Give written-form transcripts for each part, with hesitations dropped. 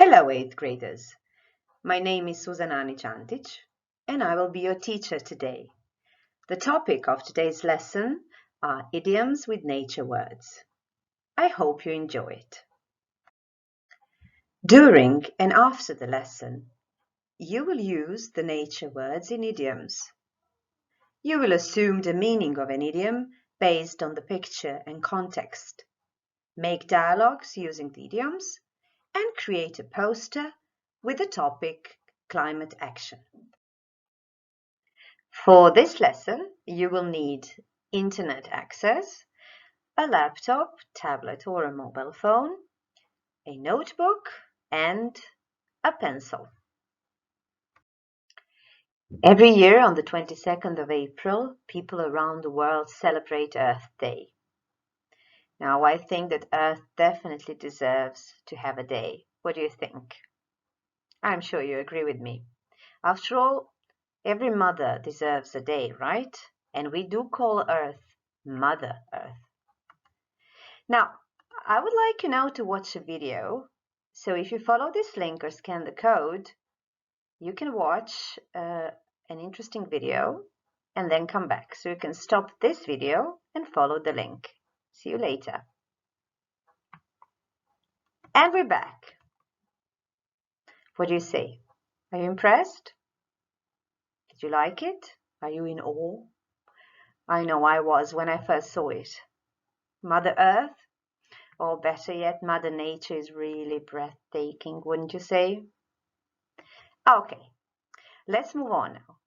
Hello, 8th graders. My name is Suzana Antić-Antć, and I will be your teacher today. The topic of today's lesson are idioms with nature words. I hope you enjoy it. During and after the lesson, you will use the nature words in idioms. You will assume the meaning of an idiom based on the picture and context, make dialogues using the idioms, and create a poster with the topic climate action. For this lesson, you will need internet access, a laptop, tablet or a mobile phone, a notebook and a pencil. Every year on the 22nd of April, people around the world celebrate Earth Day. Now, I think that Earth definitely deserves to have a day. What do you think? I'm sure you agree with me. After all, every mother deserves a day, right? And we do call Earth Mother Earth. Now, I would like you now to watch a video. So if you follow this link or scan the code, you can watch an interesting video and then come back. So you can stop this video and follow the link. See you later. And we're back. What do you say? Are you impressed? Did you like it? Are you in awe? I know I was when I first saw it. Mother Earth, or better yet, Mother Nature is really breathtaking, wouldn't you say? Okay, let's move on now.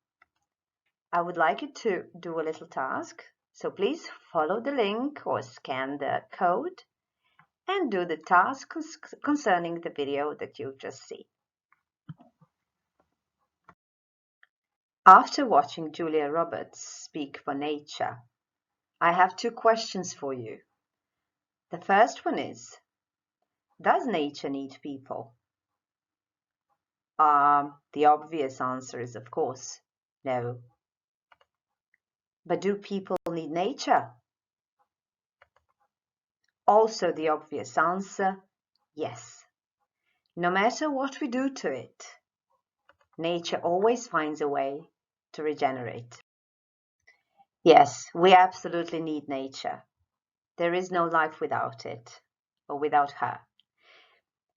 I would like you to do a little task, so please follow the link or scan the code and do the task concerning the video that you've just seen. After watching Julia Roberts speak for nature, I have two questions for you. The first one is, does nature need people? The obvious answer is, of course, no. But do people need nature? Also the obvious answer, yes. No matter what we do to it, nature always finds a way to regenerate. Yes, we absolutely need nature. There is no life without it, or without her.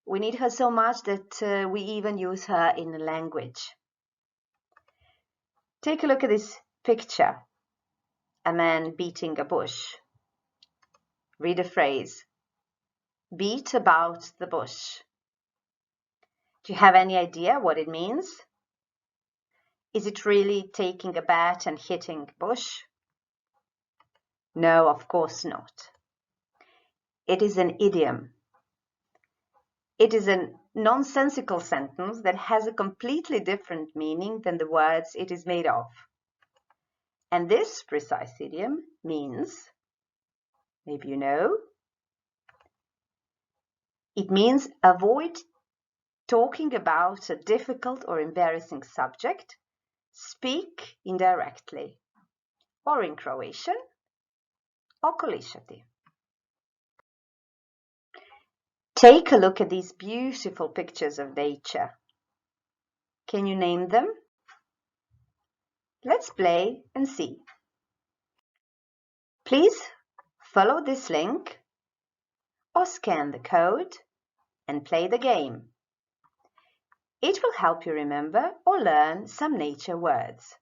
We need her so much that we even use her in a language. Take a look at this picture. A man beating a bush. Read a phrase. Beat about the bush. Do you have any idea what it means? Is it really taking a bat and hitting a bush? No, of course not. It is an idiom. It is a nonsensical sentence that has a completely different meaning than the words it is made of. And this precise idiom means, maybe you know, it means avoid talking about a difficult or embarrassing subject, speak indirectly, or in Croatian, okolišati. Take a look at these beautiful pictures of nature. Can you name them? Let's play and see. Please follow this link or scan the code and play the game. It will help you remember or learn some nature words.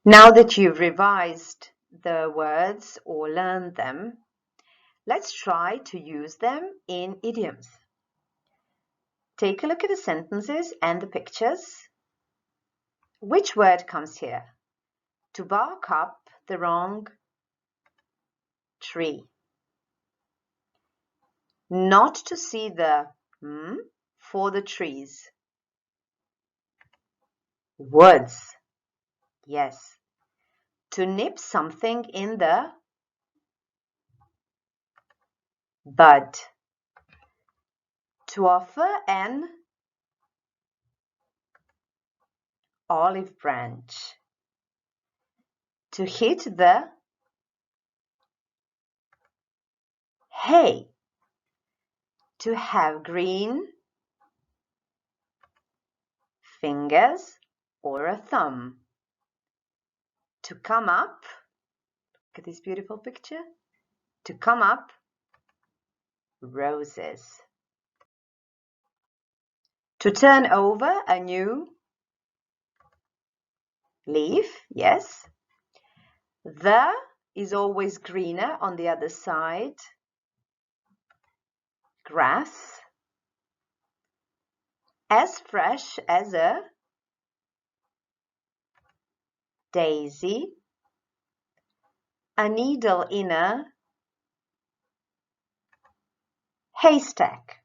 Now that you've revised the words or learned them, let's try to use them in idioms. Take a look at the sentences and the pictures. Which word comes here? To bark up the wrong tree. Not to see the for the trees. Woods. Yes. To nip something in the bud. To offer an olive branch. To hit the hay. To have green fingers or a thumb. To come up, look at this beautiful picture. To come up, roses. To turn over a new leaf, yes. The is always greener on the other side. Grass. As fresh as a daisy. A needle in a haystack.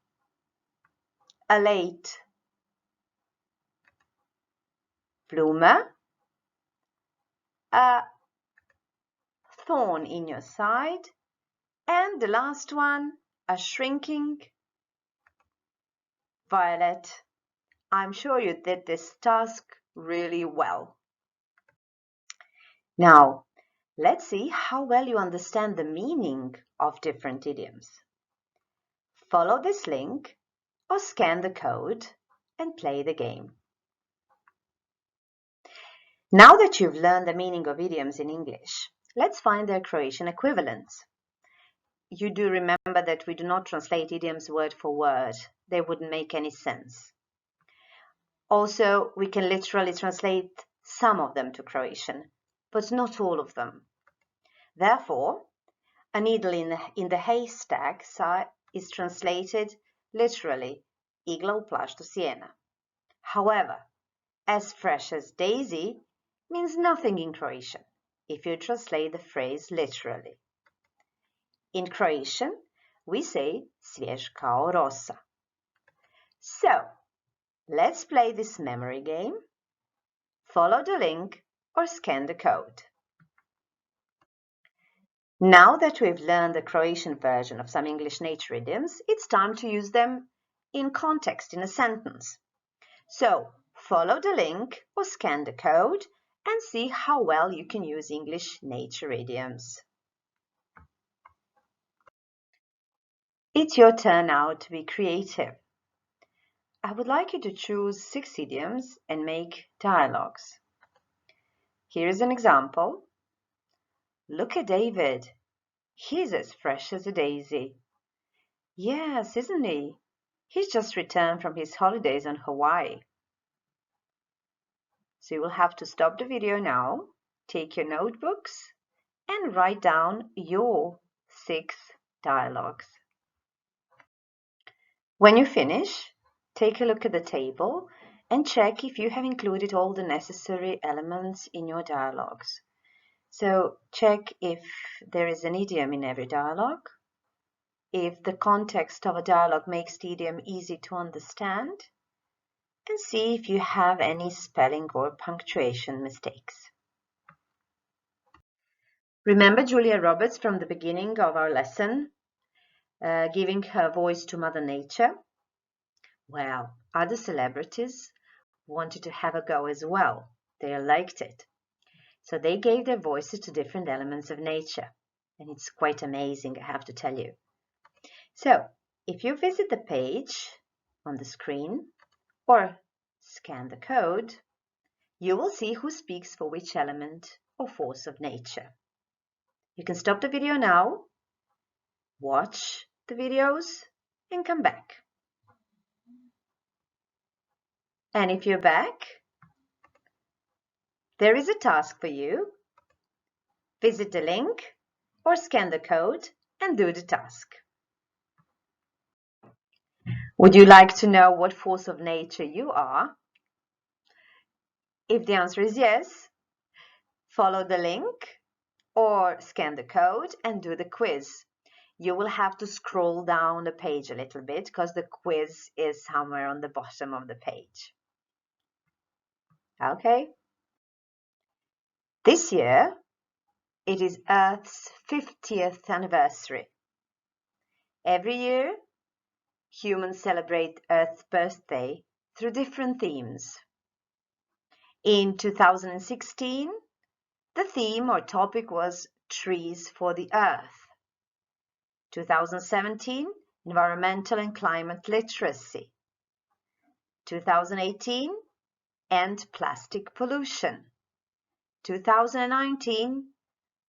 A late bloomer. A thorn in your side. And the last one, a shrinking violet. I'm sure you did this task really well. Now, let's see how well you understand the meaning of different idioms. Follow this link or scan the code and play the game. Now that you've learned the meaning of idioms in English, let's find their Croatian equivalents. You do remember that we do not translate idioms word for word. They wouldn't make any sense. Also, we can literally translate some of them to Croatian, but not all of them. Therefore, a needle in the haystack is translated literally igla u plaštu sjena. However, as fresh as daisy means nothing in Croatian if you translate the phrase literally. In Croatian, we say svjež kao rosa. So, let's play this memory game. Follow the link or scan the code. Now that we've learned the Croatian version of some English nature idioms, it's time to use them in context in a sentence. So, follow the link or scan the code and see how well you can use English nature idioms. It's your turn now to be creative. I would like you to choose 6 idioms and make dialogues. Here is an example. Look at David. He's as fresh as a daisy. Yes, isn't he? He's just returned from his holidays on Hawaii. So you will have to stop the video now, take your notebooks, and write down your 6 dialogues. When you finish, take a look at the table and check if you have included all the necessary elements in your dialogues. So check if there is an idiom in every dialogue, if the context of a dialogue makes the idiom easy to understand, and see if you have any spelling or punctuation mistakes. Remember Julia Roberts from the beginning of our lesson, giving her voice to Mother Nature? Well, other celebrities wanted to have a go as well. They liked it. So they gave their voices to different elements of nature. And it's quite amazing, I have to tell you. So, if you visit the page on the screen or scan the code, you will see who speaks for which element or force of nature. You can stop the video now, watch the videos, and come back. And if you're back, there is a task for you. Visit the link or scan the code and do the task. Would you like to know what force of nature you are? If the answer is yes, follow the link or scan the code and do the quiz. You will have to scroll down the page a little bit because the quiz is somewhere on the bottom of the page. Okay? This year, it is Earth's 50th anniversary. Every year, humans celebrate Earth's birthday through different themes. In 2016, the theme or topic was Trees for the Earth. 2017, environmental and climate literacy. 2018, end plastic pollution. 2019,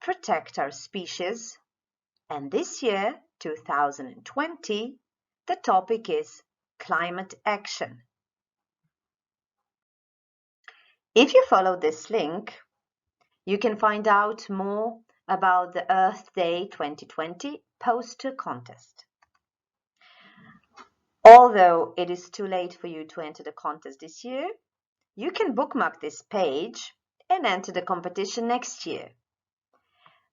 protect our species. And this year, 2020, the topic is climate action. If you follow this link, you can find out more about the Earth Day 2020 poster contest. Although it is too late for you to enter the contest this year, you can bookmark this page and enter the competition next year.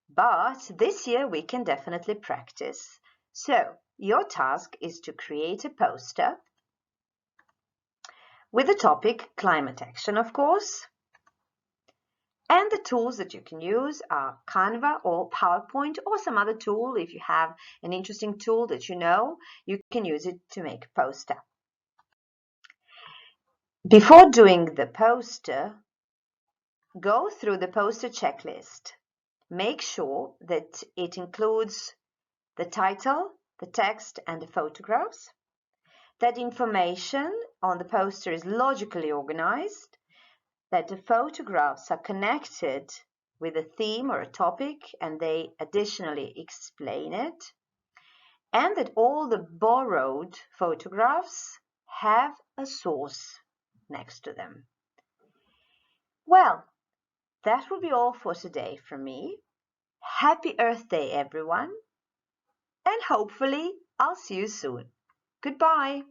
But this year we can definitely practice. So your task is to create a poster with the topic climate action, of course. And the tools that you can use are Canva or PowerPoint or some other tool. If you have an interesting tool that you know, you can use it to make a poster. Before doing the poster, go through the poster checklist. Make sure that it includes the title, the text, and the photographs. That information on the poster is logically organized, that the photographs are connected with a theme or a topic and they additionally explain it, and that all the borrowed photographs have a source next to them. Well, that will be all for today from me. Happy Earth Day, everyone, and hopefully I'll see you soon. Goodbye.